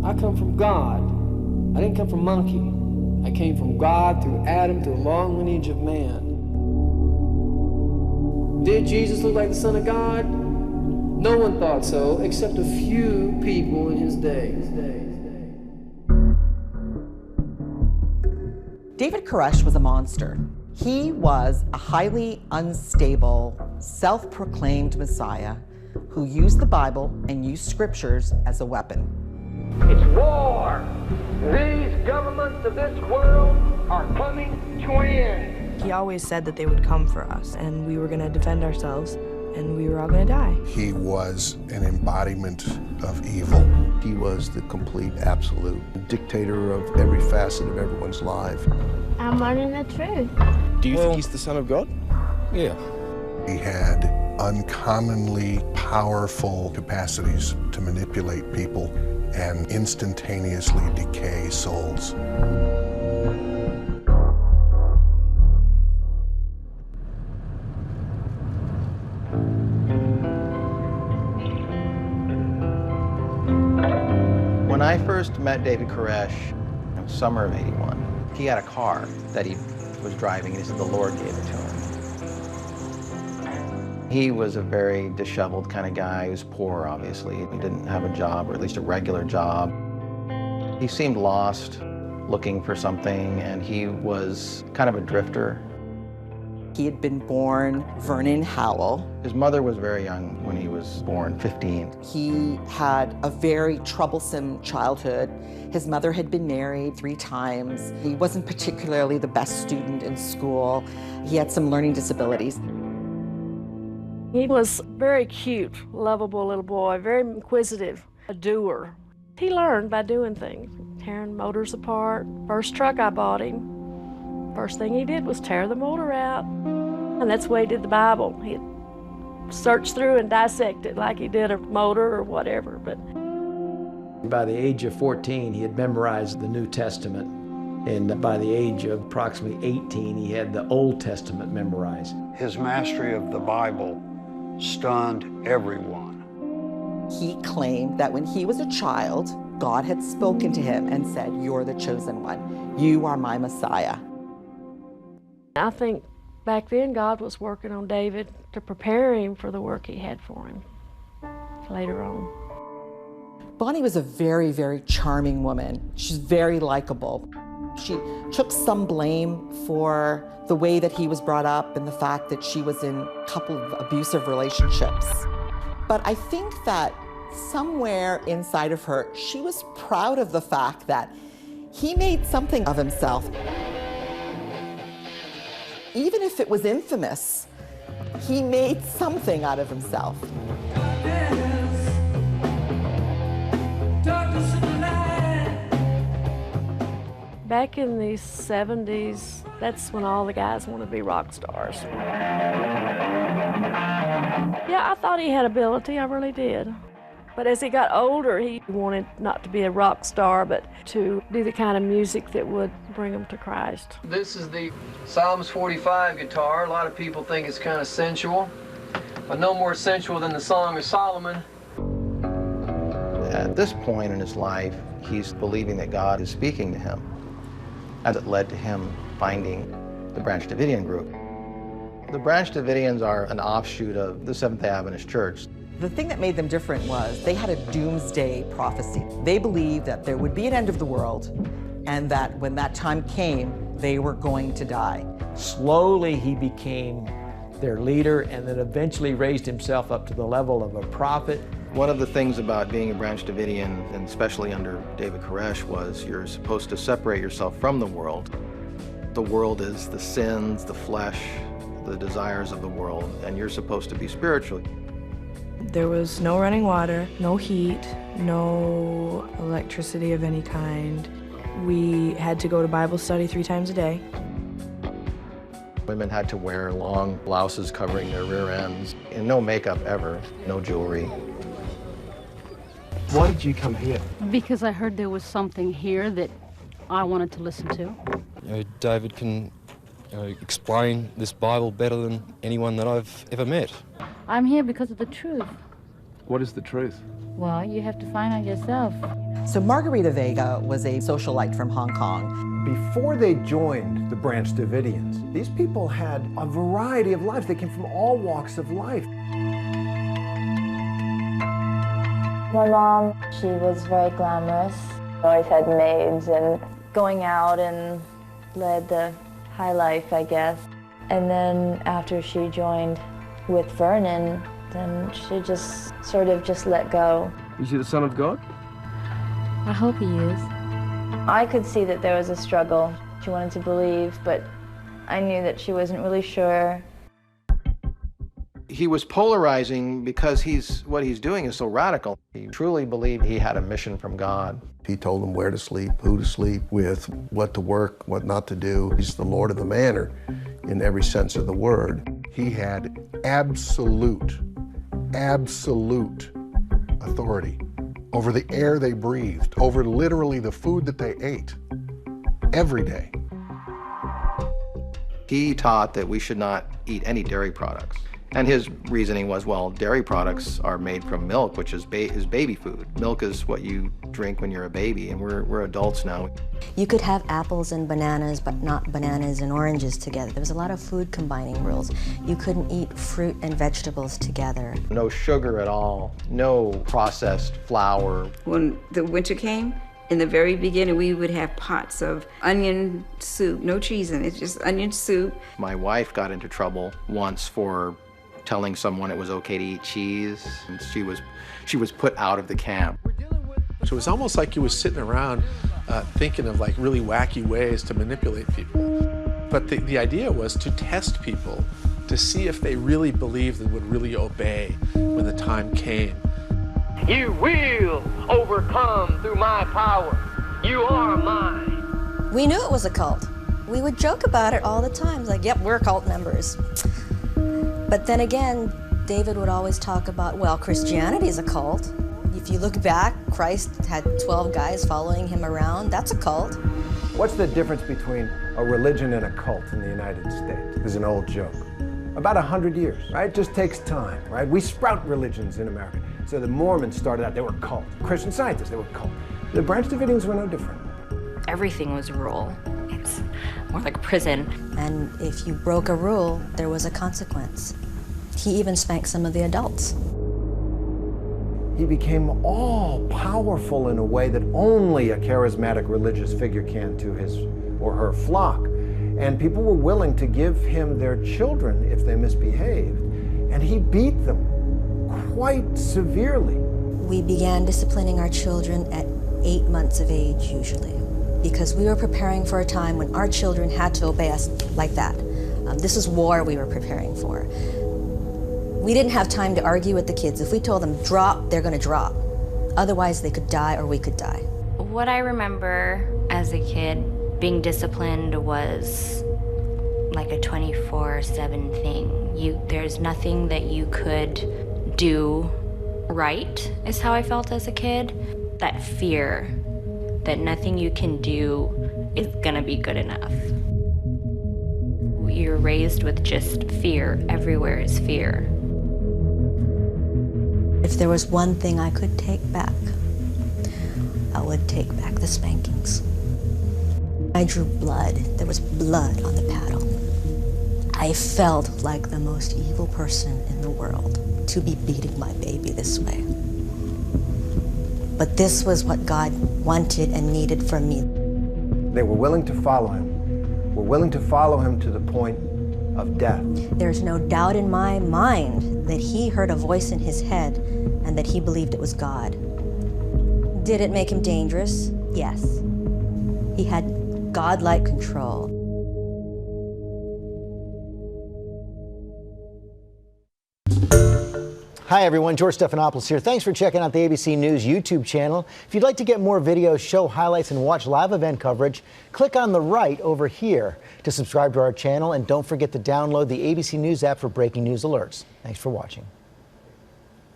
I come from God. I didn't come from monkey. I came from God through Adam, through a long lineage of man. Did Jesus look like the Son of God? No one thought so, except a few people in his day. David Koresh was a monster. He was a highly unstable, self-proclaimed Messiah who used the Bible and used scriptures as a weapon. It's war. These governments of this world are coming to an end. He always said that they would come for us, and we were going to defend ourselves, and we were all going to die. He was an embodiment of evil. He was the complete, absolute dictator of every facet of everyone's life. I'm learning the truth. Do you think he's the Son of God? Yeah. He had uncommonly powerful capacities to manipulate people and instantaneously decay souls. When I first met David Koresh in the summer of '81, he had a car that he was driving, and he said the Lord gave it to him. He was a very disheveled kind of guy. He was poor, obviously. He didn't have a job, or at least a regular job. He seemed lost, looking for something, and he was kind of a drifter. He had been born Vernon Howell. His mother was very young when he was born, 15. He had a very troublesome childhood. His mother had been married 3 times. He wasn't particularly the best student in school. He had some learning disabilities. He was very cute, lovable little boy, very inquisitive, a doer. He learned by doing things, tearing motors apart. First truck I bought him, first thing he did was tear the motor out. And that's the way he did the Bible. He'd search through and dissect it like he did a motor or whatever. But by the age of 14, he had memorized the New Testament. And by the age of approximately 18, he had the Old Testament memorized. His mastery of the Bible stunned everyone. He claimed that when he was a child, God had spoken to him and said, "You're the chosen one. You are my Messiah." I think back then God was working on David to prepare him for the work he had for him later on. Bonnie was a very, very charming woman. She's very likable. She took some blame for the way that he was brought up and the fact that she was in a couple of abusive relationships. But I think that somewhere inside of her, she was proud of the fact that he made something of himself. Even if it was infamous, he made something out of himself. Back in the 70s, that's when all the guys wanted to be rock stars. Yeah, I thought he had ability, I really did. But as he got older, he wanted not to be a rock star, but to do the kind of music that would bring him to Christ. This is the Psalms 45 guitar. A lot of people think it's kind of sensual, but no more sensual than the Song of Solomon. At this point in his life, he's believing that God is speaking to him, as it led to him finding the Branch Davidian group. The Branch Davidians are an offshoot of the Seventh-day Adventist Church. The thing that made them different was they had a doomsday prophecy. They believed that there would be an end of the world and that when that time came, they were going to die. Slowly he became their leader and then eventually raised himself up to the level of a prophet. One of the things about being a Branch Davidian, and especially under David Koresh, was you're supposed to separate yourself from the world. The world is the sins, the flesh, the desires of the world, and you're supposed to be spiritual. There was no running water, no heat, no electricity of any kind. We had to go to Bible study 3 times a day. Women had to wear long blouses covering their rear ends, and no makeup ever, no jewelry. Why did you come here? Because I heard there was something here that I wanted to listen to. David can explain this Bible better than anyone that I've ever met. I'm here because of the truth. What is the truth? Well, you have to find out yourself. So Margarita Vega was a socialite from Hong Kong. Before they joined the Branch Davidians, these people had a variety of lives. They came from all walks of life. My mom, she was very glamorous. Always had maids and going out and led the high life, I guess. And then after she joined with Vernon, then she just sort of just let go. Is he the Son of God? I hope he is. I could see that there was a struggle. She wanted to believe, but I knew that she wasn't really sure. He was polarizing because what he's doing is so radical. He truly believed he had a mission from God. He told them where to sleep, who to sleep with, what to work, what not to do. He's the Lord of the manor in every sense of the word. He had absolute authority over the air they breathed, over literally the food that they ate every day. He taught that we should not eat any dairy products. And his reasoning was, well, dairy products are made from milk, which is baby food. Milk is what you drink when you're a baby, and we're adults now. You could have apples and bananas, but not bananas and oranges together. There was a lot of food combining rules. You couldn't eat fruit and vegetables together. No sugar at all, no processed flour. When the winter came, in the very beginning, we would have pots of onion soup, no cheese in it, just onion soup. My wife got into trouble once for telling someone it was okay to eat cheese, and she was put out of the camp. So it was almost like he was sitting around thinking of like really wacky ways to manipulate people. But the idea was to test people to see if they really believed and would really obey when the time came. You will overcome through my power. You are mine. We knew it was a cult. We would joke about it all the time, like, yep, we're cult members. But then again, David would always talk about, well, Christianity is a cult. If you look back, Christ had 12 guys following him around. That's a cult. What's the difference between a religion and a cult in the United States? There's an old joke. About 100 years, right? It just takes time, right? We sprout religions in America. So the Mormons started out, they were cult. Christian Scientists, they were cult. The Branch Davidians were no different. Everything was a rule. It's more like a prison. And if you broke a rule, there was a consequence. He even spanked some of the adults. He became all-powerful in a way that only a charismatic religious figure can to his or her flock. And people were willing to give him their children if they misbehaved. And he beat them quite severely. We began disciplining our children at 8 months of age, usually, because we were preparing for a time when our children had to obey us like that. This is war we were preparing for. We didn't have time to argue with the kids. If we told them drop, they're gonna drop. Otherwise, they could die or we could die. What I remember as a kid, being disciplined was like a 24/7 thing. There's nothing that you could do right, is how I felt as a kid. That fear that nothing you can do is gonna be good enough. You're raised with just fear. Everywhere is fear. If there was one thing I could take back, I would take back the spankings. I drew blood. There was blood on the paddle. I felt like the most evil person in the world to be beating my baby this way. But this was what God wanted and needed from me. They were willing to follow him. Were willing to follow him to the point of death. There's no doubt in my mind that he heard a voice in his head and that he believed it was God. Did it make him dangerous? Yes. He had God-like control. Hi everyone, George Stephanopoulos here. Thanks for checking out the ABC News YouTube channel. If you'd like to get more videos, show highlights, and watch live event coverage, click on the right over here to subscribe to our channel, and don't forget to download the ABC News app for breaking news alerts. Thanks for watching.